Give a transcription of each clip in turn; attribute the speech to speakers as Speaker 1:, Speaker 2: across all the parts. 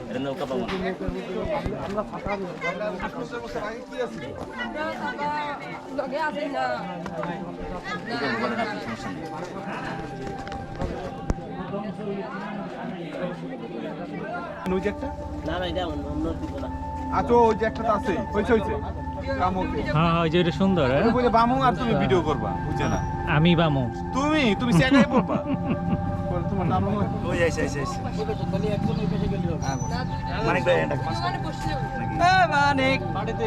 Speaker 1: এটা নৌকা পাবো না। না না এটা অন্য দিব না।
Speaker 2: আচ্ছা ওই যে একটা আছে হইছে হইছে কামকে
Speaker 3: হ্যাঁ ওই যে এটা সুন্দর হ্যাঁ?
Speaker 2: ওই বলে বামু আর তুমি ভিডিও করবা বুঝছে না
Speaker 3: আমি বামু
Speaker 2: তুমি সেটাই বলবা পরে তোমার নাম
Speaker 1: ওই আইছে মানিক ভাই এটা এ মানিক বাড়িতে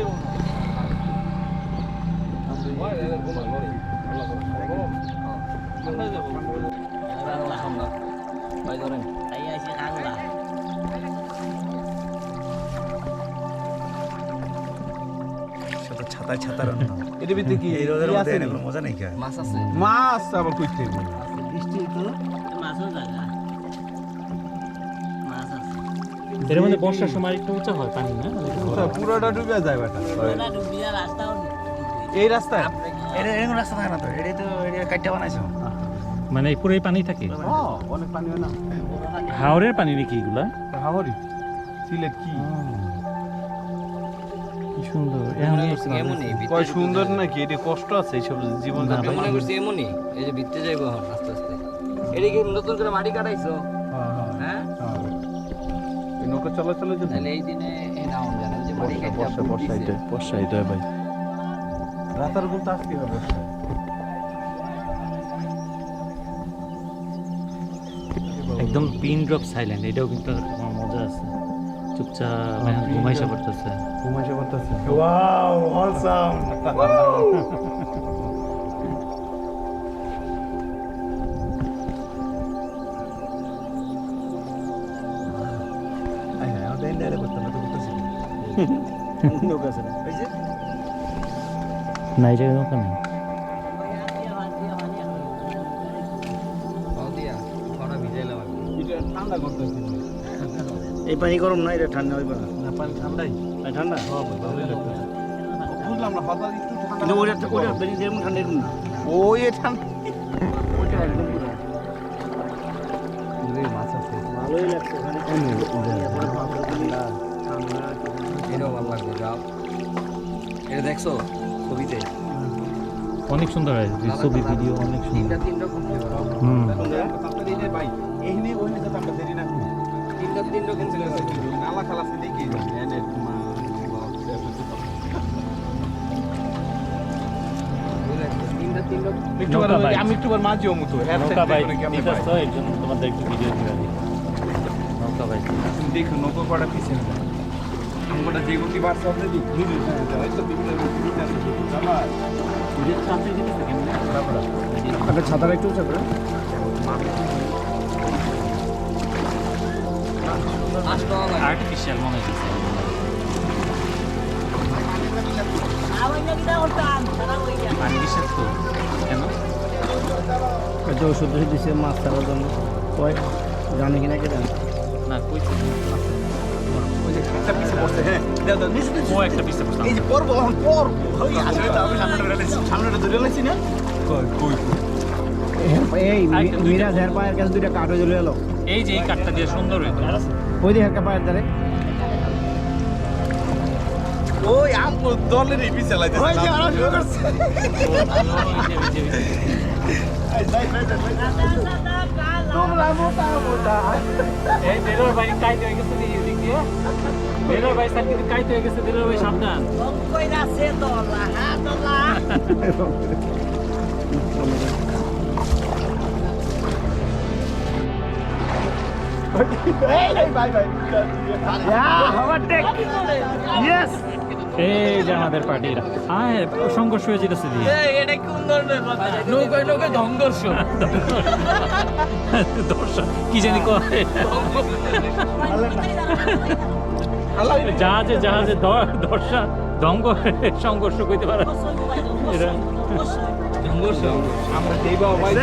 Speaker 1: ছাতায় ছাতার
Speaker 2: এর ভিতরে কি
Speaker 1: এই রোদের মধ্যে এনে মজা নেই কে
Speaker 4: মাছ আছে
Speaker 2: মাছ আবার কইতে
Speaker 4: বৃষ্টি তো
Speaker 1: মাছও জায়গা মাছ আছে
Speaker 3: এর মধ্যে বর্ষার সময় একটু উঁচা হয় পানি না
Speaker 2: পুরোটা ডুবে যায় বেটা
Speaker 1: ওটা ডুবিয়া রাস্তাও
Speaker 2: এই রাস্তায়
Speaker 1: এটা এরকম রাস্তা থাকে না তো এটা তো এটা কাটটা বানাইছো
Speaker 3: মানে পুরোই পানি থাকে
Speaker 2: অনেক পানি হয় না
Speaker 3: হাওরের পানি নাকি এগুলা
Speaker 2: হাওড়ি সিলেট কি
Speaker 3: কি সুন্দর এমনই
Speaker 2: কয় সুন্দর নাকি এটা কষ্ট আছে এইসব জীবন
Speaker 3: না,
Speaker 4: মনে করছি এমনই এই যে ভিতরে যাইবো এখন আস্তে আস্তে এটা কি নতুন করে মাটি কাটাইছো হ্যাঁ
Speaker 2: এই নৌকা চলাচলের জন্য
Speaker 4: তাহলে এই দিনে এই নাও জানো যে মাটি কাটা
Speaker 3: বর্ষা এটা ভাই
Speaker 2: রাতার গুলো তো আসতে হবে
Speaker 3: একদম পিন ড্রপ সাইলেন্ট এটাও কিন্তু একটা মজা আছে চুপচাপ ঘুমাইসা পড়তেছে
Speaker 2: ঘুমাইছে করতেছে
Speaker 1: ওয়াও অসাম আই হ্যাঁ ওটা এন্ডারে করতে না তো করতেছি নৌকা আছে না এই যে
Speaker 3: না এই জায়গায় নৌকা নেই
Speaker 4: দিয়া ছড়া ভিজাইলাম আর কি।
Speaker 2: এটা ঠান্ডা করতেছে
Speaker 1: এই পানি গরম না এটা ঠান্ডা হইবে না
Speaker 2: না পানি ঠান্ডাই
Speaker 1: ঠান্ডা
Speaker 2: ভালোই লাগতেছে বুঝলাম না হঠাৎ একটু ঠান্ডা
Speaker 1: কিন্তু ওটা বেরিয়ে যেরকম ঠান্ডা এরকম না
Speaker 2: ওই ঠান্ডা
Speaker 1: ওটা একদম পুরো
Speaker 2: এই মাছ আছে
Speaker 1: ভালোই লাগছে ওখানে
Speaker 4: এটাও ভালো লাগবে যাও এটা দেখছো ছবিতে
Speaker 3: অনেক সুন্দর হয় ছবি ভিডিও অনেক সুন্দর
Speaker 4: তিন রকম flavor।
Speaker 3: হুম
Speaker 2: তাড়াতাড়ি নে ভাই এইখানে ওইখানে তো আমরা দেরি না করি
Speaker 4: তিন রকম flavor।
Speaker 2: নালা খালাস দেখি এনে
Speaker 4: তিন রকম
Speaker 3: নৌকা বাইচ।
Speaker 2: আমি একটু মাঝিও মতো
Speaker 3: নৌকা বাইক নিতেছ এর জন্য তোমাদের একটু ভিডিও দিয়ে দিই নৌকা বাইক
Speaker 2: দেখো নৌকা কটা পিছিয়ে না নৌকাটা যে গতি বাড়ছে আপনি ধীরে হয়তো বিভিন্ন একটা ছাতার একটু উঁচা করে
Speaker 3: আর্টিফিশিয়াল মনে হচ্ছে আর্টিফিশিয়াল তো কেন
Speaker 1: এটা ওষুধ দিচ্ছে মাছ ছাড়ার জন্য কয় জানে কিনা কে জানে
Speaker 3: না কই
Speaker 2: একটা পিছিয়ে পড়ছে হ্যাঁ
Speaker 3: ও একটা পিছে বসলাম
Speaker 2: এই যে পড়বো ওই আসলে তো আমি সামনেটা ধরে লাইছি না কই
Speaker 1: এই
Speaker 3: আরেকটা দুইটা
Speaker 1: মিরাজ এর পায়ের কাছে দুইটা কাঠও জ্বলে এলো
Speaker 3: এই যে এই কাঠটা দিয়ে সুন্দর হইতো
Speaker 1: ওই দিকে একটা পায়ের ধারে
Speaker 2: ওই আম দলের এই পিছিয়ে লাইছে ওই যে আরো শুরু করছে তোমরা মোটা মোটা
Speaker 3: এই দেলোর ভাই কাইতে হয়ে গেছে দিক দিয়ে দেলোর ভাই সাথে কিন্তু কাইতে হয়ে গেছে দেলোর ভাই সাবধান এই যে আমাদের পার্টিরা হ্যাঁ সংঘর্ষ হয়ে যেতেছে দিয়ে
Speaker 4: নৌকায় সংঘর্ষ
Speaker 3: দর্শক কি জানি কয় জাহাজে জাহাজে দর্শা দঙ্গ সংঘর্ষ করতে পারে এরা
Speaker 4: সংঘর্ষ
Speaker 2: আমরা দেবা ভাই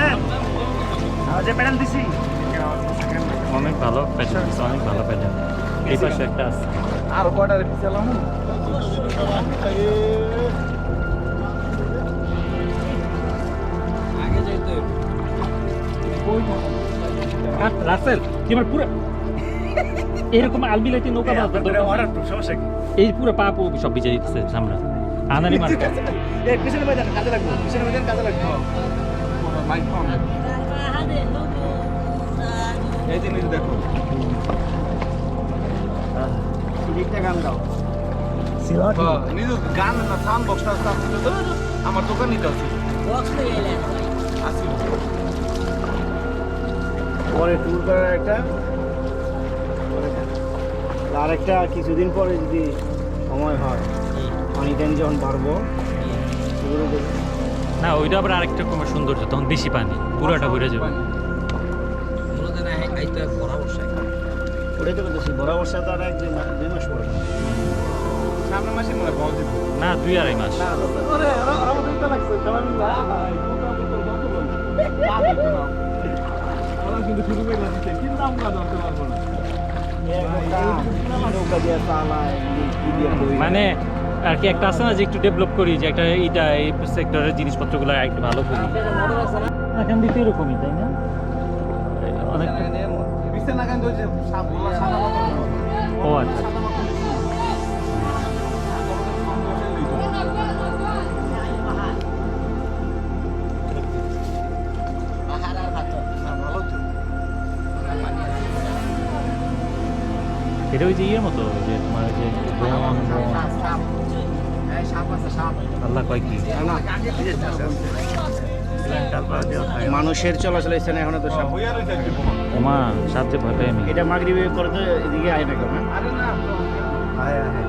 Speaker 1: যে প্যানেল দিছি
Speaker 3: অনেক ভালো প্যাটার্ন অনেক ভালো প্যাটার্ন এই পাশে একটা আছে
Speaker 2: আর কয়টারে পিছালাম
Speaker 4: আগে যাইতো
Speaker 2: কই
Speaker 3: রাসেল তুই আমার পুরো এরকম আলবিলাইতে নৌকা বাঁধতে
Speaker 1: সমস্যা কি?
Speaker 3: এই পুরো পা সব ভিজে দিতেছে সামনে আনারি মার
Speaker 1: পিছনে বাজান কাজে লাগবো, পিছনে বাজান কাজে লাগবো।
Speaker 2: মাইক পাও না। এই জিনিস দেখো
Speaker 1: দিকটা গান গাও।
Speaker 2: নিজে গান না সাউন্ড বক্সটা আমার দোকানই তো আছে আসি
Speaker 1: পরে ট্যুর করার একটা আর একটা কিছুদিন পরে যদি সময় হয় পানি টাইম যখন বাড়বো সেগুলো দেখি।
Speaker 3: না ওইটা আবার আরেকটা রকমের সৌন্দর্য তখন বেশি পানি পুরোটা ভরে যাবে
Speaker 4: মূলত না আইতো বড় বর্ষায়
Speaker 1: ওটাই তো বলতেছি বরাবর সাথে আর 1-2 মাস পরে।
Speaker 2: সামনের মাসে মনে পাওয়া যাবে
Speaker 3: না 2-2.5 মাস
Speaker 2: ওরা কিন্তু শুরু করে দিচ্ছে কিন্তু আমরা জানতে পারবো না
Speaker 1: নৌকা দিয়ে চালায় কি দিয়ে করি।
Speaker 3: মানে আর কি একটা আছে না যে একটু ডেভেলপ করি যে একটা এইটা এই সেক্টরের জিনিসপত্রগুলো একটু ভালো করি এখান দিতে এরকমই তাই না অনেকটা
Speaker 2: বিছানা গান ধরছে সাপ বলা সাদা মতো
Speaker 3: ও আচ্ছা এটা ওই যে ইয়ের মতো যে তোমার ওই যে আল্লাহ কয় কি
Speaker 1: মানুষের চলাচল স্থানে এখনো তো সব
Speaker 2: হইয়া রয়েছে একটু
Speaker 3: ওমা সাথে ভয় পাই আমি
Speaker 1: এটা মাগরিবে করে তো এদিকে আয় না কেউ না
Speaker 2: আরে না
Speaker 1: আয় আয়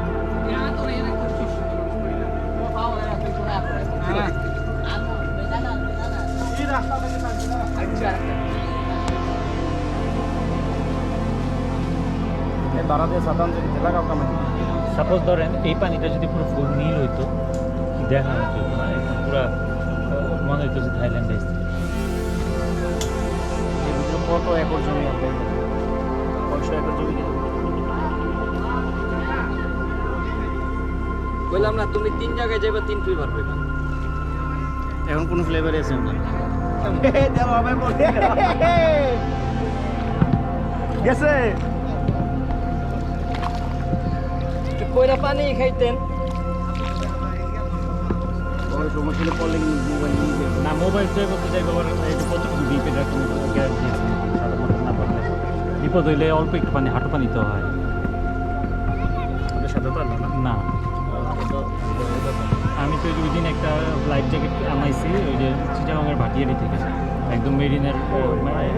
Speaker 2: এই রাস্তা থেকে আচ্ছা
Speaker 1: এই বারাতে সাতান যদি লাগাও কামে
Speaker 3: সাপোজ ধরেন এই পানিটা যদি পুরো ফুল নীল হইতো দেখা হতো না একদম পুরো মনে হইতো যে থাইল্যান্ডে এসেছে
Speaker 1: এই ভিতরে কত একর জমি আছে 500 একর জমি কিনে
Speaker 4: কইলাম না তুমি 3 জায়গায় যাবে 3 ফ্লেভার পাবে
Speaker 1: এখন কোন ফ্লেভার আছে না দেও হবে বলতে গেছে
Speaker 4: কইরা পানি খাইতেন
Speaker 1: ওই সমস্যা পড়লে মোবাইল নিয়ে যাবে
Speaker 3: না মোবাইল চেয়ে করতে যাই বাবার একটু কতটুকু ডিপ এটা কোনো গ্যাস দিয়েছে সাধারণত না পারলে বিপদ হইলে অল্প একটু পানি হাঁটু পানি তো হয়
Speaker 1: ওদের সাথে তো আর না
Speaker 3: না আমি তো ওই দিন একটা লাইফ জ্যাকেট আনাইছি ওই যে চিটাগাঙের ভাটিয়ারি থেকে একদম মেরিনের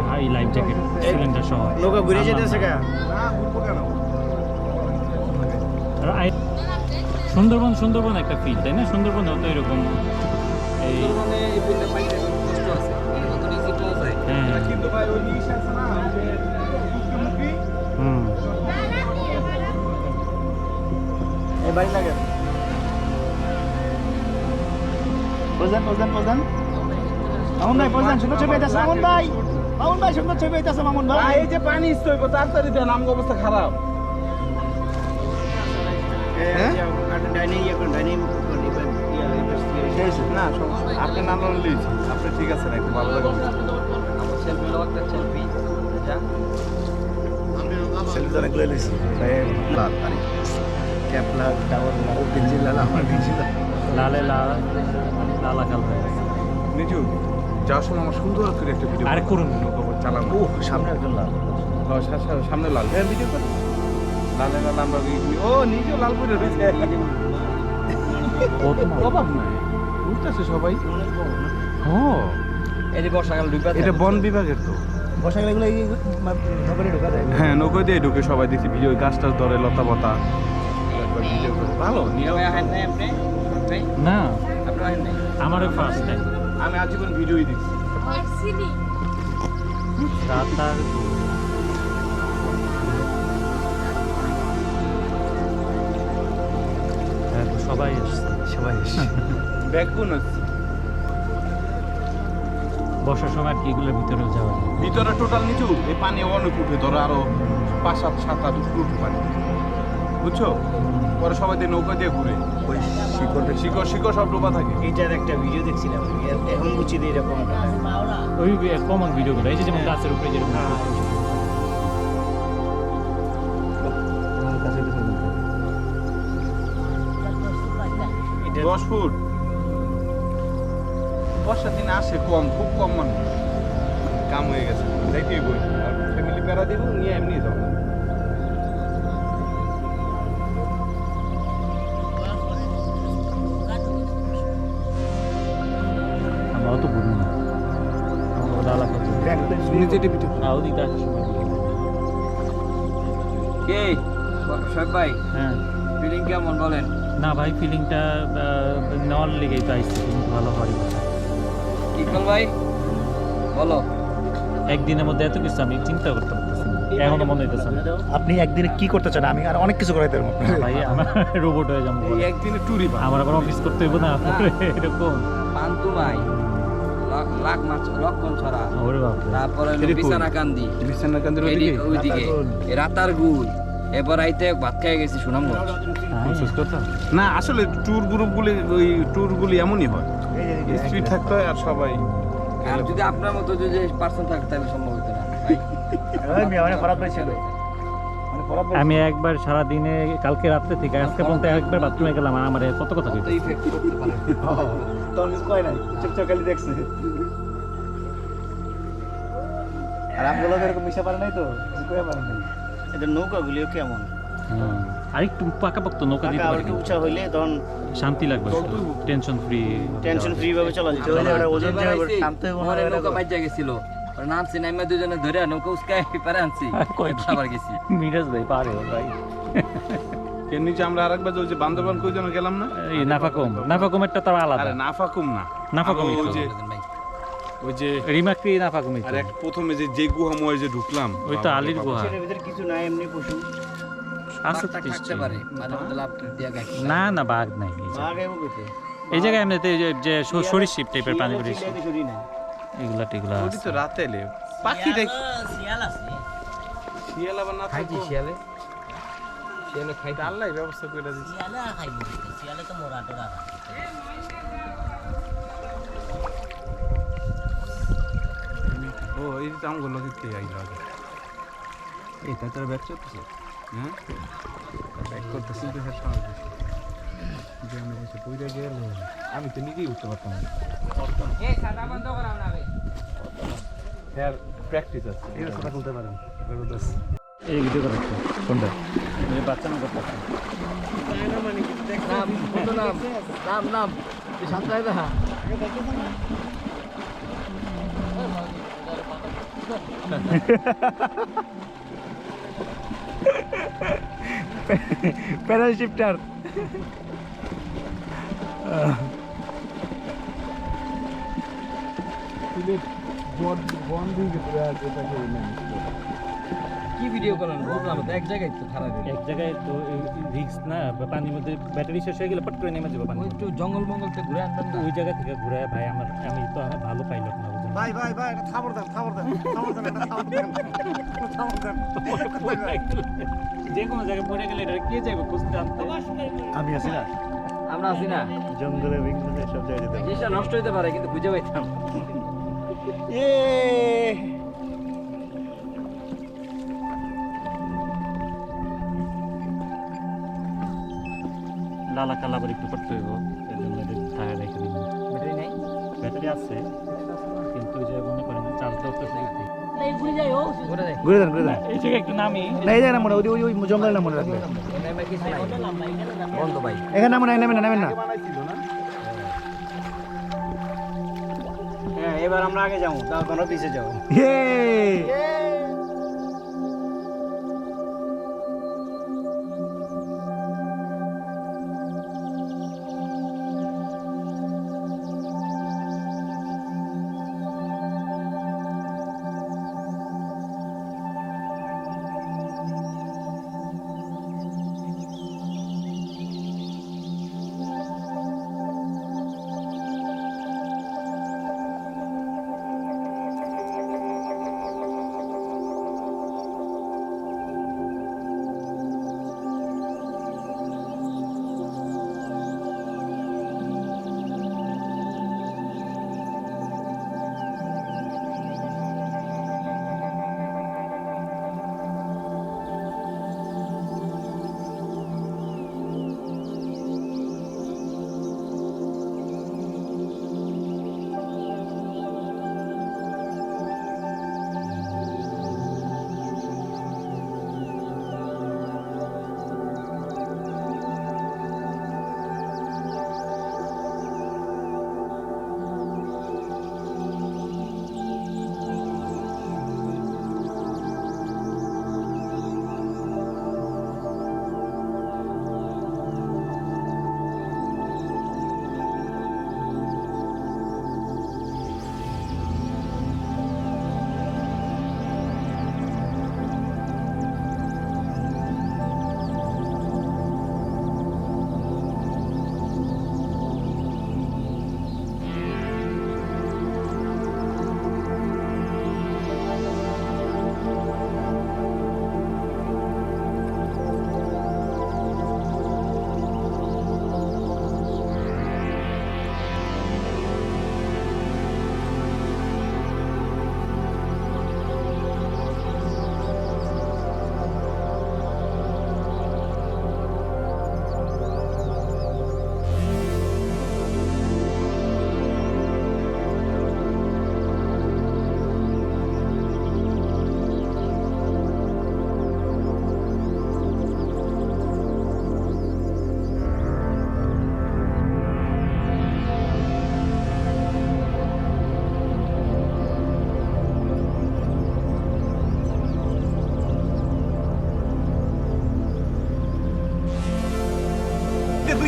Speaker 3: হাই লাইফ জ্যাকেট সিলিন্ডার সহ
Speaker 1: নৌকা ঘুরে যেতেছে গা
Speaker 2: না ঘুরবো কেন
Speaker 3: আর সুন্দরবন সুন্দরবন একটা ফিল তাই না সুন্দরবনেও তো এরকম এই
Speaker 4: মানে এই ফিল্ডে পাইতে কষ্ট আছে কত ইজি ক্লোজ হয়
Speaker 3: হ্যাঁ
Speaker 2: কিন্তু ভাই ওই জিনিস আছে না ওই যে মুখি
Speaker 3: হুম
Speaker 1: এই বাড়ি লাগে প্রধান মামুন ভাই প্রধান সুন্দর ছবি আইতাছে মামুন ভাই সুন্দর ছবি আইতাছে মামুন ভাই
Speaker 2: এই যে পানি স্তইব তাড়াতাড়ি দেন আমগো অবস্থা খারাপ হ্যাঁ?
Speaker 1: ডাইনিং
Speaker 2: না আপনি নাম লিয়েছি আপনি ঠিক আছে না একটু ভালো লাগে
Speaker 4: আমার সেলফি লো একটা সেলফি যা
Speaker 1: সেলফি অনেক লয়ে লইছি লাল আরে ক্যাপলা টাওয়ার লাল পেন্সিল লাল আমার পেন্সিল
Speaker 3: লালে লালা কাল হয়ে গেছে
Speaker 2: নিজু যাওয়ার সময় আমার সুন্দর করে একটা ভিডিও
Speaker 3: আর করুন
Speaker 2: চালাম
Speaker 1: ও সামনে একজন লাল
Speaker 2: সামনে লাল হ্যাঁ ভিডিও কর লালে লাল আমরা ও নিজেও লাল করে রয়েছে অভাব নাই উঠতেছে সবাই হ্যাঁ
Speaker 4: এই যে বর্ষাকাল ডুবে
Speaker 2: এটা বন বিভাগের তো
Speaker 1: বর্ষাকালে এগুলো এই নৌকারে ঢোকা যায়
Speaker 2: হ্যাঁ নৌকো দিয়ে ঢুকে সবাই দেখছি ভিডিও গাছ টাছ ধরে লতা পাতা ভিডিও করে ভালো নিয়ম
Speaker 4: আহেন নাই আপনি
Speaker 3: না
Speaker 4: আপনি আহেন নাই
Speaker 3: আমারও ফার্স্ট টাইম
Speaker 2: আমি আজীবন ভিডিওই দেখছি
Speaker 3: রাতার সবাই এসছে
Speaker 2: ব্যাগ কোন আছে
Speaker 3: বর্ষার সময় আর কি এগুলোর ভিতরেও যাওয়া যায়
Speaker 2: ভিতরে টোটাল নিচু এই পানি অনেক উঠে ধরো আরো 5-7 উঠে পানি বুঝছো পরে সবাই দিয়ে নৌকা দিয়ে ঘুরে
Speaker 1: ওই শিকড়
Speaker 2: শিকড় সব ডোবা থাকে
Speaker 1: এইটার একটা ভিডিও দেখছিলাম এখন বুঝছি যে এরকম
Speaker 3: ওই কমন ভিডিওগুলো এই যে যেমন গাছের উপরে যেরকম
Speaker 1: এটা
Speaker 2: 10 ফুট বর্ষার দিনে আসে কম, খুব কম মানুষ। কাম হয়ে গেছে, যাইতেই বই আর ফ্যামিলি প্যারা দিব নিয়ে এমনি যাও।
Speaker 3: আমরাও তো ঘুরবো না আমরা লালা করবো
Speaker 2: নিচে টিপিতে
Speaker 3: ওদিকে আসার সময় দিকে।
Speaker 4: কে শোয়েব ভাই
Speaker 3: হ্যাঁ
Speaker 4: ফিলিং কেমন বলেন?
Speaker 3: না ভাই ফিলিংটা নেওয়ার লেগেই তো আইসি কিন্তু ভালো হওয়ারই কথা।
Speaker 4: ইকবাল ভাই বলো।
Speaker 3: একদিনের মধ্যে এত কিছু আমি চিন্তা করতে পারতেছি না, এখনো মনে হইতেছে না।
Speaker 1: আপনি একদিনে কি করতে চান? আমি আর অনেক কিছু করাইতে পারবো।
Speaker 3: ভাই আমার রোবট হয়ে যাবো
Speaker 2: এই একদিনে ট্যুরই
Speaker 3: আমার আবার অফিস করতে হইব না এরকম।
Speaker 4: পান্তু ভাই লাখ মাছ লক্ষণ ছড়া,
Speaker 3: ওরে বাপ
Speaker 4: তারপরে হলো বিছানা কান্দি,
Speaker 2: বিছানা কান্দের
Speaker 4: ওইদিকে রাতার গুল, এবার আইতে ভাত খেয়ে গেছি সুনামগঞ্জ।
Speaker 2: না আসলে ট্যুর গ্রুপগুলি ওই ট্যুরগুলি এমনই হয়, স্ট্রিট থাকতে হয় আর সবাই।
Speaker 4: আর যদি আপনার মতো যদি পার্সন থাকতো তাহলে সম্ভব হতো না ভাই।
Speaker 1: অনেক খারাপ হয়েছিল।
Speaker 3: আমি একবার সারা দিনে কালকে রাত্রে থেকে আজকে পর্যন্ত একবার বাথরুমে গেলাম আর আমার কত কথা
Speaker 4: কত
Speaker 3: কইতে
Speaker 4: ইফেক্ট করতে পারে।
Speaker 1: তোর কিছু কয় নাই, চুপচাপ খালি দেখছে। আর আমগুলো এরকম মিশা পারে নাই তো, কিছু কয়ে পারে নাই। এদের নৌকাগুলিও কেমন
Speaker 3: আর একটু পাকাপোক্ত নৌকা দিতে পারি
Speaker 1: একটু উঁচা হইলে তখন
Speaker 3: শান্তি লাগবে, টেনশন ফ্রি।
Speaker 1: টেনশন ফ্রি ভাবে চলা যেত। ওজন
Speaker 4: যেবার আইছি, পরে নৌকা বাইচা গেছিল, পরে নামছি নাইমা দুজনে ধরে নৌকা উস্কাই পারে আনছি, আবার গেছি।
Speaker 3: মিরাজ ভাই পারে ভাই।
Speaker 2: এর নিচে আমরা আরেকবার ওই যে বান্দরবান কই যেন গেলাম না,
Speaker 3: এই নাফাকুমেরটা তার আলাদা।
Speaker 2: আরে নাফাকুম না,
Speaker 3: নাফাকুমই
Speaker 2: ওই
Speaker 3: তো।
Speaker 2: যে ওই যে
Speaker 3: রিমাক্রি নাফাকুমি
Speaker 2: আর এক প্রথমে যে গুহাময় যে ঢুকলাম,
Speaker 3: ওই তো আলীর গুহা
Speaker 1: এর ভিতরে কিছু নাই, এমনি পশু
Speaker 3: আছে তো
Speaker 4: থাকতে
Speaker 3: নিশ্চয়ই।
Speaker 4: পারে মাঝে মধ্যে লাভ দিয়া গাছি।
Speaker 3: না না বাঘ নাই এই জায়গায়।
Speaker 1: আগে বলতে
Speaker 3: এই জায়গায় এমনিতে যে সরিষিপ টাইপের প্রাণী বেরিয়েছে
Speaker 1: ছুরি না।
Speaker 3: এগুলা টেগুলা
Speaker 2: ওই তো রাতে এলে পাখি দেখ
Speaker 1: শিয়াল আছে।
Speaker 2: শিয়াল আবার না
Speaker 4: খাইছি
Speaker 2: থাকো
Speaker 4: শিয়ালে, শিয়ালে খাইছি।
Speaker 2: আল্লাহ ব্যবস্থা করে দিচ্ছে।
Speaker 1: শিয়ালে আর খাইব না, শিয়ালে তো মোরা টোরা খায়।
Speaker 2: ও এই তো আমগুলো লোকে আইলো আগে।
Speaker 4: এই তাই তোর ব্যাগ চলতেছে।
Speaker 2: হ্যাঁ ব্যাক করতেছি তো হ্যাঁ সামনে যে আমি বসে পয়দা গেল, আমি তো নিজেই উঠতে পারতাম না।
Speaker 4: এই সাদা বন্ধ করাও না বে।
Speaker 2: হ্যাঁ প্র্যাকটিস আছে,
Speaker 1: এটা কথা বলতে পারেন।
Speaker 3: এই ভিডিও করা
Speaker 2: কোনটা
Speaker 3: এই বাচ্চা না করতে
Speaker 4: নাম কত নাম নাম নাম সান্তাই না
Speaker 1: প্যারাল শিফটার।
Speaker 4: কি ভিডিও করেন বুঝলাম তো, এক জায়গায় তো খারাপ
Speaker 3: এক জায়গায় তো রিক্স না, বা পানির মধ্যে ব্যাটারি শেষ হয়ে গেলে পট করে নেমে যাবো পানি।
Speaker 4: একটু জঙ্গল মঙ্গল থেকে ঘুরে আনতাম না।
Speaker 3: ওই জায়গা থেকে ঘুরে ভাই আমি তো ভালো পাইলট না বুঝলেন।
Speaker 1: ভাই ভাই ভাই, এটা থাবর দেন, থাবর দেন, থাবর দেন, এটা থাবর দেন, থাবর দেন।
Speaker 3: যে কোনো জায়গায় পড়ে গেলে এটা কে যাবে খুঁজতে আনতে?
Speaker 1: আমি আছি না,
Speaker 4: আমরা আছি না,
Speaker 1: জঙ্গলে বিভিন্ন সব জায়গায় যেতে।
Speaker 4: জিনিসটা নষ্ট হইতে পারে কিন্তু খুঁজে পাইতাম।
Speaker 3: লালা কালা আবার একটু করতে হইব, এর জন্য এটা টায়ার রেখে দিন।
Speaker 4: ব্যাটারি নাই?
Speaker 3: ব্যাটারি আছে কিন্তু যে মনে করেন চার্জ দেওয়ার তো সুযোগ নেই।
Speaker 4: ঘুরে যাই।
Speaker 1: ঘুরে দেন, ঘুরে দেন।
Speaker 3: এই জায়গায় একটু নামি
Speaker 1: না এই জায়গা না মনে, ওই জঙ্গলের না মনে রাখলে।
Speaker 4: এমএ কিছু নাই। বন্ধ ভাই।
Speaker 1: এখানে নামুন, নেবেন না, নেবেন না। হ্যাঁ এবার আমরা আগে যাবো, তারপর পিছে যাবো।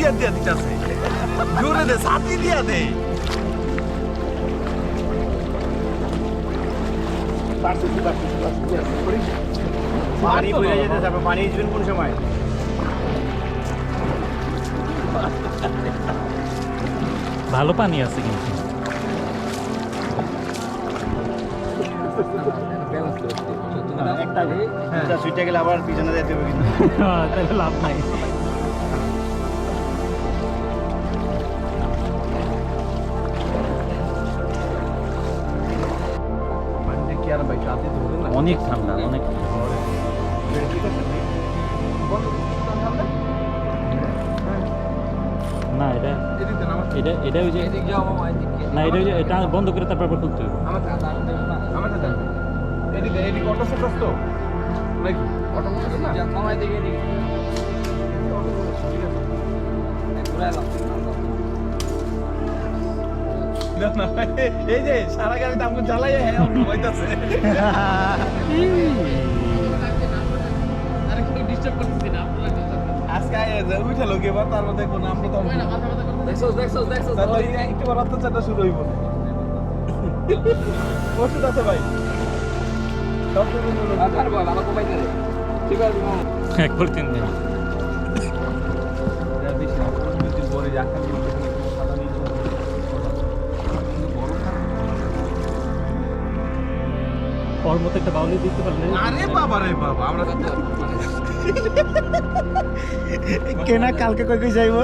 Speaker 2: গিয়ার দিয়া দিতেছে জোরে দে সাথী দিয়া দে
Speaker 1: পানি বইরে যেতে যাবে পানি দিবেন কোন সময়
Speaker 3: ভালো পানি আছে কিন্তু
Speaker 1: একটা সুইটে গেলে আবার পিছনে যেতে হবে কিন্তু
Speaker 3: তাহলে লাভ নাই
Speaker 2: পানিটা কি আর ভাই সাথে ধরে না
Speaker 3: অনেক ঠান্ডা অনেক না এটা
Speaker 2: এদিকে নামা
Speaker 3: এটা এটা ওই যে
Speaker 4: এদিক যাও মামা এদিকে
Speaker 3: না এটা ওই যে এটা বন্ধ করে তারপর আবার খুলতে হবে
Speaker 2: আমার সাথে এদিকে এদিকে অটো সেট তো নাকি অটো সেট না
Speaker 4: মামা এদিকে এদিকে ঘুরাইলাম
Speaker 2: না না এই যে সারা গাড়ি দাম জ্বালাই হ্যাঁ অন্য হইতাছে
Speaker 4: আরে কেউ ডিস্টার্ব করতেছি না
Speaker 2: আজকে উঠে লোকে এবার তার মধ্যে কোনো আমরা তো
Speaker 4: দেখছো
Speaker 2: তাহলে একটু বার অত্যাচারটা শুরু হইব ওষুধ আছে ভাই সব কিছু হলো।
Speaker 4: আর বল আমাকে কমাই দে ঠিক আছে মামা
Speaker 3: একবার 3 দিন
Speaker 2: এটা বেশি না, দুদিন পরে যাকে আমি সাদা নিয়ে চলে যাবো। কিন্তু গরম না।
Speaker 3: ওর মতো একটা বাউলি দিতে পারলে
Speaker 2: আরে বাবা রে বাবা আমরা তো
Speaker 1: কেনা কালকে কই কই যাইবো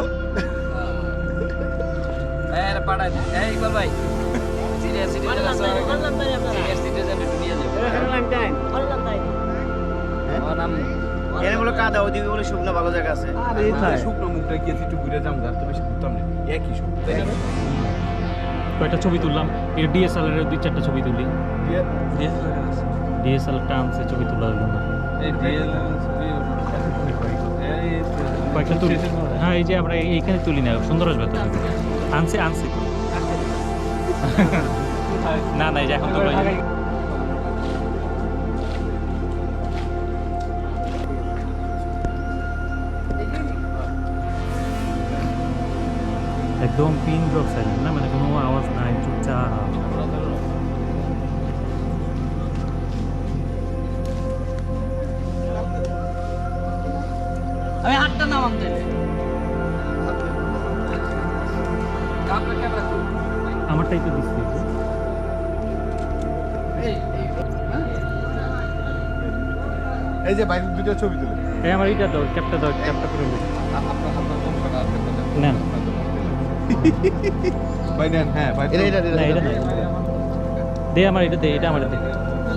Speaker 4: এই রে পাড়াই দে এই ইকবাল ভাই সিরিয়াস সিরিয়াস সিরিয়াস সিটিজেন নিয়ে যাও ও নাম
Speaker 1: এনে বলে কাদা ওদিকে বলে শুকনো ভালো জায়গা আছে
Speaker 2: আরে শুকনো মুখটা গিয়েছি একটু ঘুরে যাম গাছ তো বেশি ঘুরতাম না একই শুকনো তাই না
Speaker 3: কয়টা ছবি তুললাম এর ডিএসএলআর এর 2-4টা ছবি তুলি ডিএসএলআর টা আনছে ছবি তোলা হলো না
Speaker 2: এই ডিএল
Speaker 3: কয়েকটা তুলি হ্যাঁ এই যে আমরা এইখানে তুলি না সুন্দর আসবে তো আনছে আনছে না না এই যে এখন তো একদম পিন ড্রপ সাইলেন্ট না মানে কোনো আওয়াজ নাই চুপচাপ
Speaker 4: আমি হাতটা নামাম দিলে কাপড় ক্যামেরা
Speaker 3: আমারটাই তো দিচ্ছি
Speaker 2: এই যে বাইরের দুটো ছবি তুলে
Speaker 3: এই আমার এইটা দাও ক্যাপটা করে দিই নেন
Speaker 2: ভাই নেন হ্যাঁ ভাই
Speaker 3: না এটা নাই দে আমার এটা দে এটা আমার দে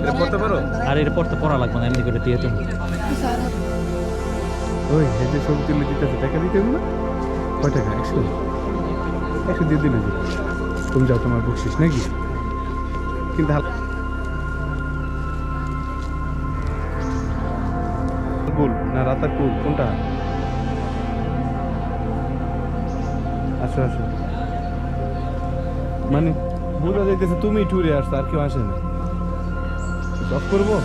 Speaker 2: এটা করতে পারো
Speaker 3: আর এর পর তো পড়া লাগবে না এমনি করে দিয়ে তুমি
Speaker 2: ওই এই যে ছবি তুলে দিতেছে টাকা দিতে হবে না কয় টাকা 100 দিয়ে দিলে তুমি যাও তোমার বকশিস নাকি কিন্তু কুল না রাতা কুল কোনটা আসো আসো মানে বোঝা যাইতেছে তুমি ট্যুরে আসছো আর কেউ আসে না জব করবো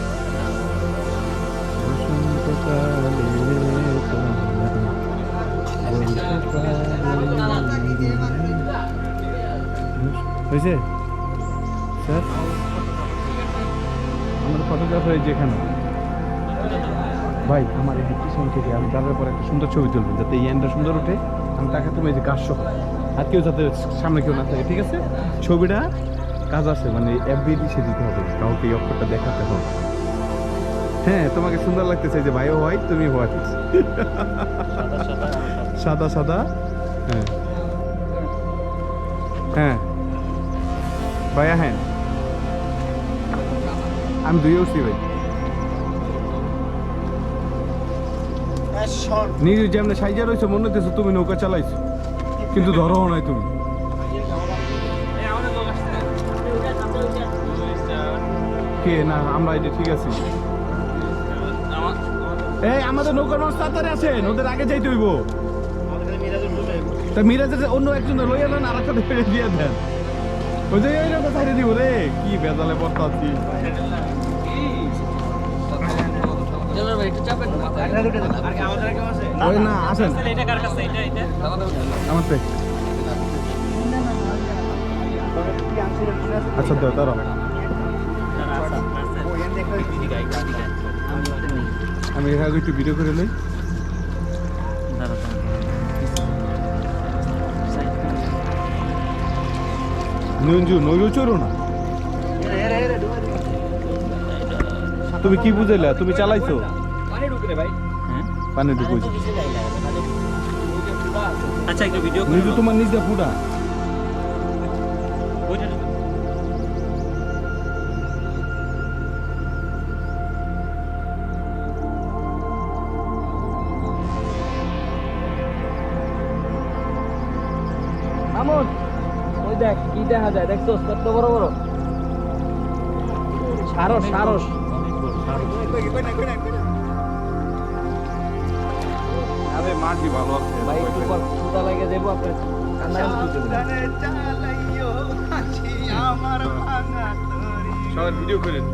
Speaker 2: হয়েছে স্যার আমাদের ফটোগ্রাফার এই যেখানে ভাই আমার এই পিছন থেকে আমি দাঁড়ার পর একটা সুন্দর ছবি তুলবো যাতে এই এন্ডটা সুন্দর ওঠে আমি তাকে তুমি এই যে কাজ সহ আর কেউ যাতে সামনে কেউ না থাকে ঠিক আছে ছবিটা কাজ আছে মানে এফবি দিতে দিতে হবে কাউকে এই অক্ষরটা দেখাতে হবে হ্যাঁ তোমাকে সুন্দর লাগতেছে যে ভাইও হোয়াইট তুমি হোয়াইট সাদা সাদা হ্যাঁ হ্যাঁ ভাইয়া হ্যাঁ আমি দুই উঠছি ভাই নিজে যেমন সাইজা রয়েছে মনে হতেছে তুমি নৌকা চালাইছো কিন্তু ধরো নাই তুমি কে না আমরা এটা ঠিক আছে এই আমাদের নৌকার মানুষ তাড়াতাড়ি আছেন ওদের আগে যাইতে হইব তা মিরাজের অন্য একজন লইয়া নেন আর একটা দিয়ে দেন ওই যে এই নৌকা সাইডে দিব রে কি বেজালে পড়তে আছি
Speaker 4: চলো ভাই একটু চাপেন না মাথায়
Speaker 2: ওই না আসেন
Speaker 3: এটা কার কাছে এটা
Speaker 2: আমার থেকে আচ্ছা দাও দাঁড়াও আমি এর আগে একটু ভিডিও করে লই নঞ্জু নইরো চোরো না তুমি কি বুঝাইলা তুমি চালাইছো
Speaker 4: পানি ঢুকরে ভাই
Speaker 2: পানি ঢুকইছো
Speaker 3: আচ্ছা একটা ভিডিও
Speaker 2: নইজু তোমার নিজে ফুটা
Speaker 4: আমন ওই দেখ কি দেখা যায় দেখছস কত বড় বড় সারস সারস
Speaker 2: আরে মাটি ভালো আছে
Speaker 4: ভাই একটু পর সুদা লাগে দেবো আপনার কান্না
Speaker 2: সবাই ভিডিও করেন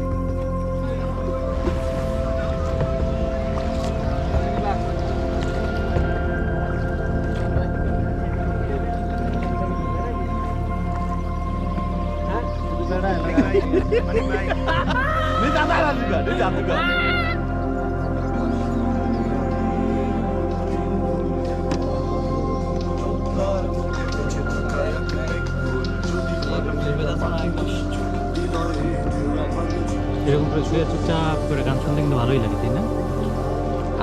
Speaker 3: এরকম করে শুয়ে চুপচাপ করে গান শুনতে কিন্তু ভালোই লাগে তাই না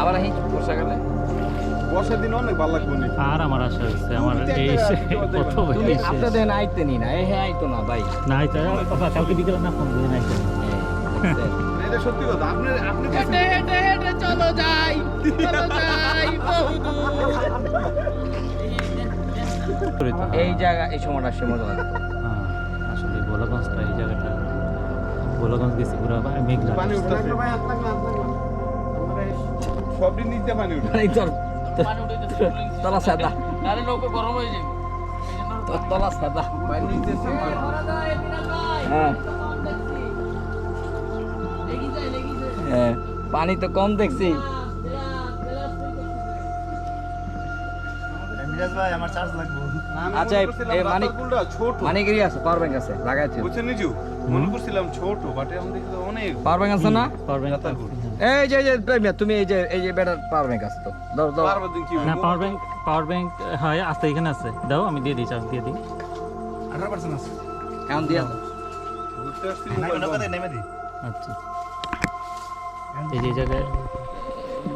Speaker 4: আবার এই বর্ষাকালে
Speaker 2: বর্ষার দিন অনেক ভালো লাগবে না
Speaker 3: আর আমার আশা হচ্ছে আমার এই প্রথম
Speaker 4: তুমি আপনাদের আইতে নি না এই হ্যাঁ আইতো না ভাই
Speaker 3: নাই তাই কালকে বিকেলে না ফোন করে নাই
Speaker 2: এটা সত্যি কথা আপনি আপনি
Speaker 4: চলো যাই এই জায়গা এই সময়টা সে মজা লাগে
Speaker 3: আসলে গোলাগঞ্জটা এই জায়গাটা গোলাগঞ্জ গেছি পুরো মেঘলা
Speaker 2: পানি উঠতেছে সব দিন নিতে পানি উঠে
Speaker 4: এই তোর তলা সাদা আরে নৌকো গরম হয়ে যাবে তোর তলা সাদা
Speaker 2: পানি নিতেছে
Speaker 4: হ্যাঁ হ্যাঁ পানি তো কম দেখছি
Speaker 1: মিরাজ ভাই আমার চার্জ লাগবে
Speaker 4: আচ্ছা এই মানিক
Speaker 2: ছোট
Speaker 4: মানিকেরই আছে পাওয়ার ব্যাংক আছে লাগাইছে
Speaker 2: বুঝছেন নিজু মনে করছিলাম ছোট বাট এখন দেখি তো অনেক
Speaker 4: পাওয়ার ব্যাংক আছে না
Speaker 3: পাওয়ার ব্যাংক
Speaker 4: এই যে তুমি এই যে ব্যাটার পাওয়ার ব্যাংক আছে তো দাও দাও
Speaker 2: বারবার দিন কি
Speaker 3: না পাওয়ার ব্যাংক হয় আস্তে এখানে আছে দাও আমি দিয়ে দিই চার্জ দিয়ে দিই
Speaker 1: 18% আছে
Speaker 4: এখন দিয়া
Speaker 2: ঘুরতে আসছি
Speaker 1: নৌকা নেমে দি
Speaker 3: আচ্ছা এই যে জায়গায়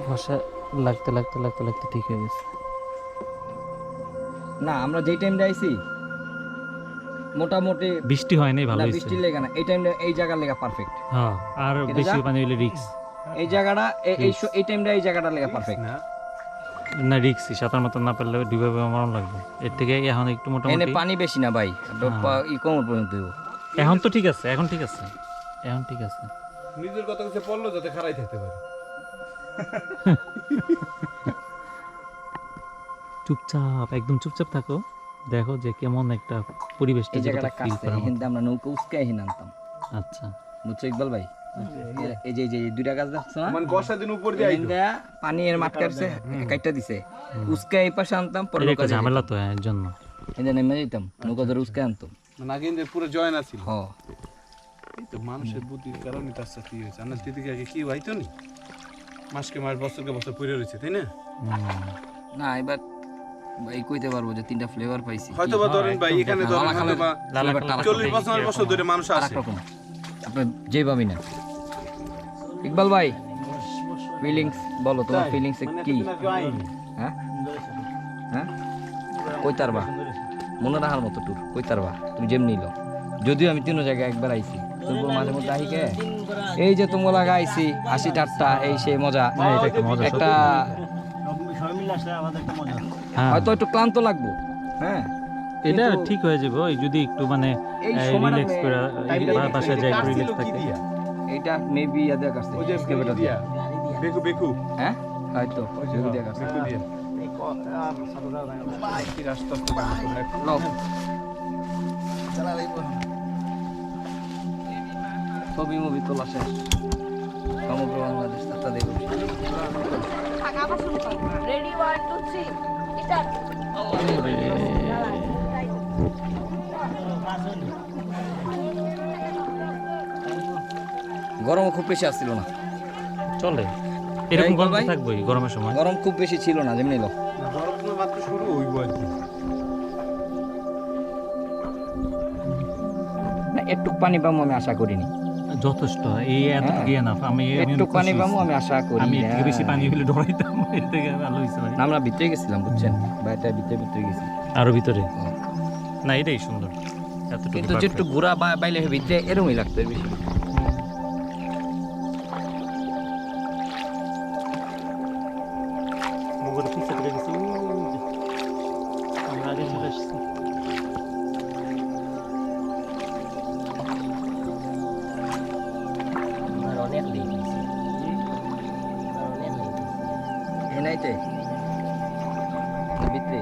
Speaker 3: ভাষা লাগতে লাগতে লাগতে লাগতে ঠিক হয়ে গেছে
Speaker 4: না আমরা যেই টাইমে আইছি মোটামুটি
Speaker 3: বৃষ্টি হয় নাই ভালো
Speaker 4: না
Speaker 3: হয়েছে
Speaker 4: বৃষ্টির লেগে না এই টাইমে এই জায়গার লেগে পারফেক্ট
Speaker 3: হ্যাঁ আর
Speaker 4: এটা
Speaker 3: বেশি
Speaker 4: যা?
Speaker 3: পানি হইলে রিক্স
Speaker 4: এই জায়গাটা এই টাইমটা এই জায়গাটার লেগে পারফেক্ট
Speaker 2: না
Speaker 3: না রিক্সই সাঁতার মাতার না পারলে ডুবে মরণ লাগবে এর থেকে এখন একটু
Speaker 4: এনে
Speaker 3: মোটামুটি
Speaker 4: পানি বেশি না ভাই কোমর পর্যন্ত দেবো
Speaker 3: এখন তো ঠিক আছে এখন ঠিক আছে এখন ঠিক আছে
Speaker 2: নিজের কথা কাছে পড়লো যাতে খারাই থাকতে পারে
Speaker 3: চুপচাপ একদম চুপচাপ থাকো দেখো যে কেমন একটা পরিবেশটা
Speaker 4: এই জায়গাটা
Speaker 3: ফিল
Speaker 4: কাছে
Speaker 3: করা
Speaker 4: কিন্তু আমরা নৌকা উস্কাই হিন আনতাম
Speaker 3: আচ্ছা
Speaker 4: বুঝছো ইকবাল ভাই এই যে এই দুইটা গাছ দেখছো না
Speaker 2: মানে বর্ষা দিন উপর দিয়ে আইতো
Speaker 4: পানি এর মাঠ কাটছে কাটটা দিছে উস্কাই এই পাশে আনতাম পরে
Speaker 3: এটা
Speaker 4: নৌকা
Speaker 3: একটা ঝামেলা তো এর জন্য
Speaker 4: এনে নেমে যেতাম নৌকা ধরে উস্কাই আনতাম
Speaker 2: মানে আগে যে পুরো জয়েন আছিল
Speaker 4: হ
Speaker 2: এই তো মানুষের বুদ্ধির কারণে তার সাথে কি হয়েছে আমার দিদিকে আগে কি হইতো নি মাসকে মাস বছরকে বছর পড়ে রয়েছে তাই না
Speaker 4: না এবার এই কইতে পারবো যে তিনটা ফ্লেভার পাইছি
Speaker 2: হয়তো বা ধরেন ভাই এখানে ধরেন হয়তো বা
Speaker 3: লালা
Speaker 2: 40-50 বছর ধরে মানুষ আছে
Speaker 4: রকম আপনি যেই পাবি না ইকবাল ভাই ফিলিংস বলো তোমার ফিলিংস কি হ্যাঁ হ্যাঁ কইতারবা মনে রাখার মতো ট্যুর কইতারবা তুমি যেমনি লো যদিও আমি তিনো জায়গায় একবার আইছি তবুও মাঝে মধ্যে আহি কে এই যে তোমরা লাগা আইছি 80-টা এই সেই মজা
Speaker 3: এটা একটা মজা
Speaker 4: একটা
Speaker 1: সবাই মিলে আসলে আমাদের একটা মজা
Speaker 3: হ্যাঁ
Speaker 4: হয়তো একটু ক্লান্ত লাগবো হ্যাঁ
Speaker 3: এটা
Speaker 4: কিন্তু
Speaker 3: ঠিক হয়ে যাবে ওই যদি একটু মানে
Speaker 4: এই সময়টা
Speaker 3: রিল্যাক্স করে বাসায় যাই একটু রিল্যাক্স থাকে
Speaker 4: এইটা মেবি ইয়াদের কাছে
Speaker 2: ওই যে
Speaker 4: এক্সকেভেটর
Speaker 2: দিয়া বেকু বেকু
Speaker 4: হ্যাঁ হয়তো বেকু দিয়া কাছে
Speaker 2: বেকু দিয়া
Speaker 1: এই আর সাধুরা
Speaker 2: কি রাস্তা তো বানাতো এখন
Speaker 4: লও
Speaker 1: চালা লাগবে
Speaker 4: ছবি মুভি তোলা শেষ সমগ্র বাংলাদেশ যাত্রা দেখব।
Speaker 5: রেডি 1 2 3 স্টার্ট
Speaker 4: গরমও খুব বেশি আসছিল না,
Speaker 3: চলে এরকম
Speaker 4: এই
Speaker 3: গরম
Speaker 4: ভাই?
Speaker 3: থাকবোই গরমের সময়।
Speaker 4: গরম খুব বেশি ছিল না, যেমনি এলো।
Speaker 2: গরম সময় মাত্র শুরু হইব আর কি।
Speaker 4: না, একটু পানি পাবো আমি আশা করিনি,
Speaker 3: যথেষ্ট এই এতটুকু এনাফ। আমি
Speaker 4: একটু পানি পাবো আমি আশা করি।
Speaker 3: আমি এর থেকে বেশি পানি হলে ডরাইতাম, এর থেকে ভালো হয়েছে ভাই।
Speaker 4: না, আমরা ভিতরে গেছিলাম বুঝছেন, বাইরে ভিতরে গেছি,
Speaker 3: আরো ভিতরে না, এটাই সুন্দর এতটুকু
Speaker 4: কিন্তু
Speaker 3: perfect।
Speaker 4: যেটু ঘোরা বাইলে ভিতরে এরকমই লাগতো এর বেশি।
Speaker 3: মুগের পিছে থেকে গেছি, আমরা আগে চলে আসছি।
Speaker 4: এ নাইতে ভিতরে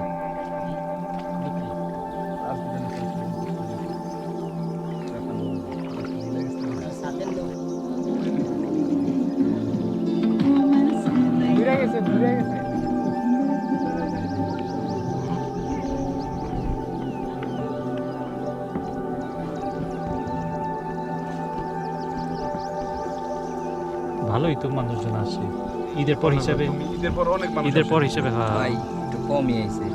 Speaker 3: ভালোই তো মানুষজন আসে ঈদের পর হিসাবে,
Speaker 2: ঈদের পর অনেক মানুষ
Speaker 3: ঈদের
Speaker 2: আসে।
Speaker 3: পর হিসাবে। হ্যাঁ
Speaker 4: ভাই একটু কমই আইছে,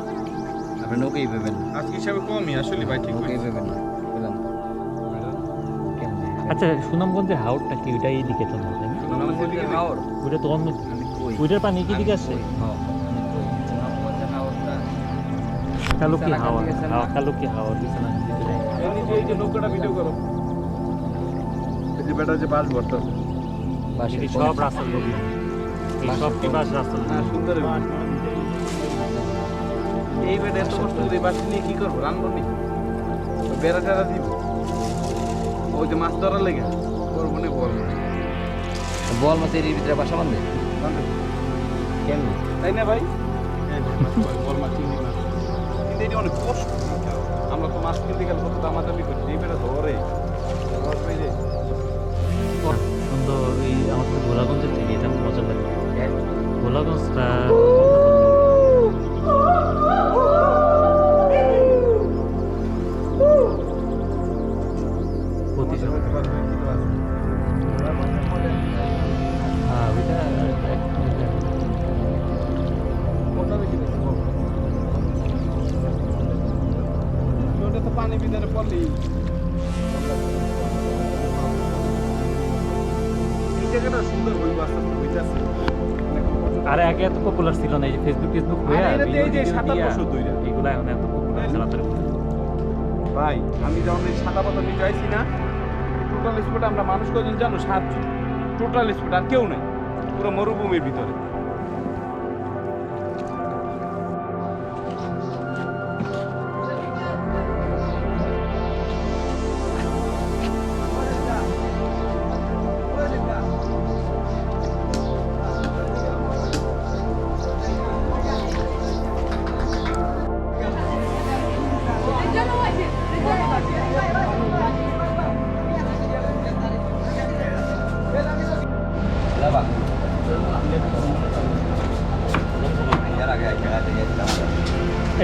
Speaker 4: আপনি নৌকেই পাবেন না,
Speaker 2: আজকে হিসাবে কমই আসলে ভাই, ঠিক
Speaker 4: নৌকেই
Speaker 2: হয়েছে।
Speaker 4: পাবেন না বুঝলাম তো। কেমনে?
Speaker 3: আচ্ছা, সুনামগঞ্জের হাওড়টা কি ওইটা এইদিকে তো না, তাই না?
Speaker 4: সুনামগঞ্জের হাওর?
Speaker 3: ওইটা তো অন্য,
Speaker 4: আমি কই?
Speaker 3: ওইটার পানি কি দিকে
Speaker 4: আমি
Speaker 3: আসে?
Speaker 4: কই? হ্যাঁ, আমি কই? সুনামগঞ্জের হাওরটা
Speaker 3: কালুকি
Speaker 4: বিছানা
Speaker 3: হাওয়া,
Speaker 4: গেছে না?
Speaker 3: হ্যাঁ কালুকি হাওয়া বিছানা ভিতরে।
Speaker 2: এই যে নৌকাটা ভিডিও করো, এই যে বেটা যে বাস ভরতে
Speaker 4: বাঁশের
Speaker 3: এই
Speaker 4: কোণে।
Speaker 3: সব রাস্তার লোক, এই সব কি বাস রাস্তার
Speaker 2: হ্যাঁ,
Speaker 3: লোক।
Speaker 2: সুন্দর হইবো। এই বেটা এত কষ্ট করে বাস নিয়ে কি করবো, রানবো নি? ওই বেড়া টেড়া দিব, ওই যে মাছ ধরার লেগে করবো নি, বলবো না।
Speaker 4: বল মাছ এর ভিতরে বাসা বাঁধে কেমনে?
Speaker 2: তাই না ভাই? বল মাছ, চিংড়ি মাছ, কিন্তু এটা অনেক কষ্ট। আমরা তো মাছ কিনতে গেলে কত দামাদামি করি, এই বেটা ধরে রস পেয়ে যায়।
Speaker 3: সুন্দর এই আমাদের গোলাগঞ্জের থেকে এটা মজা লাগে। গোলাগঞ্জটা প্রতি সময় হ্যাঁ ওইটা
Speaker 2: ওটা তো পানি ভিতরে পড়লি। এই জায়গাটা সুন্দর হইব, আস্তে আস্তে হইতাছে।
Speaker 3: আরে আগে এত পপুলার ছিল না, এই যে ফেসবুক হয়ে
Speaker 2: আরে এটা তো এই যে 57 বছর ধইরা।
Speaker 3: এগুলো এখন এত পপুলার চালাতে
Speaker 2: ভাই আমি যখন এই সাদা পাতা নিতে আইছি না, টোটাল স্পট আমরা মানুষ কজন জানো? 7 জন। টোটাল স্পট আর কেউ নাই, পুরো মরুভূমির ভিতরে।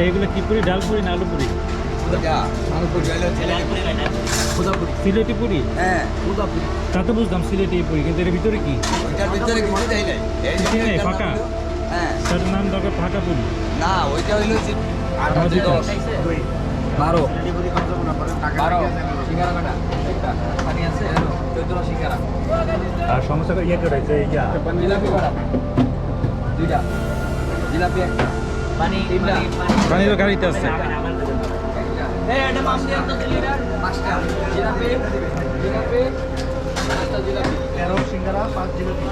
Speaker 3: এগুলো কি পুরি, ডাল পুরি না আলু পুরি? সিলেটি পুরি? তা তো বুঝলাম সিলেটি পুরি, কিন্তু এর ভিতরে কি? কিছু নেই, ফাঁকা? তার নাম দরকার ফাঁকা পুরি।
Speaker 4: না, ওইটা হইলো যে
Speaker 3: আমাদের
Speaker 4: 10 12 সিঙ্গারা কাটা একটা পানি আছে, 14 সিঙ্গারা,
Speaker 3: আর সমস্যা করে ইয়ে করে যে ইয়া
Speaker 4: জিলাপি কাটা দুইটা, জিলাপি একটা, পানি তিনটা,
Speaker 3: পানি তো গাড়িতে আছে।
Speaker 4: এটা মাছ দিয়ে একটা দিলিরা পাঁচটা জিলাপি, পাঁচটা জিলাপি,
Speaker 1: 13 সিঙ্গারা 5 জিলাপি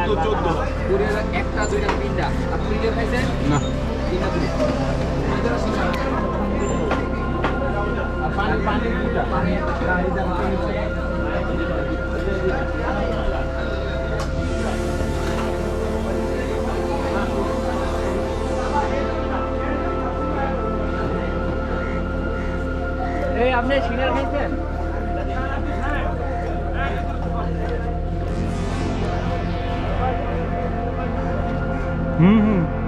Speaker 2: 14
Speaker 4: পুরির একটা দুইটা তিনটা, আর পুরি দিয়ে খাইছেন
Speaker 2: না,
Speaker 4: তিনটা পুরি, তিনটা সিঙ্গারা আর পানি দুইটা, পানি এই আপনি সিঙ্গারা খাইছেন?
Speaker 2: হুম হুম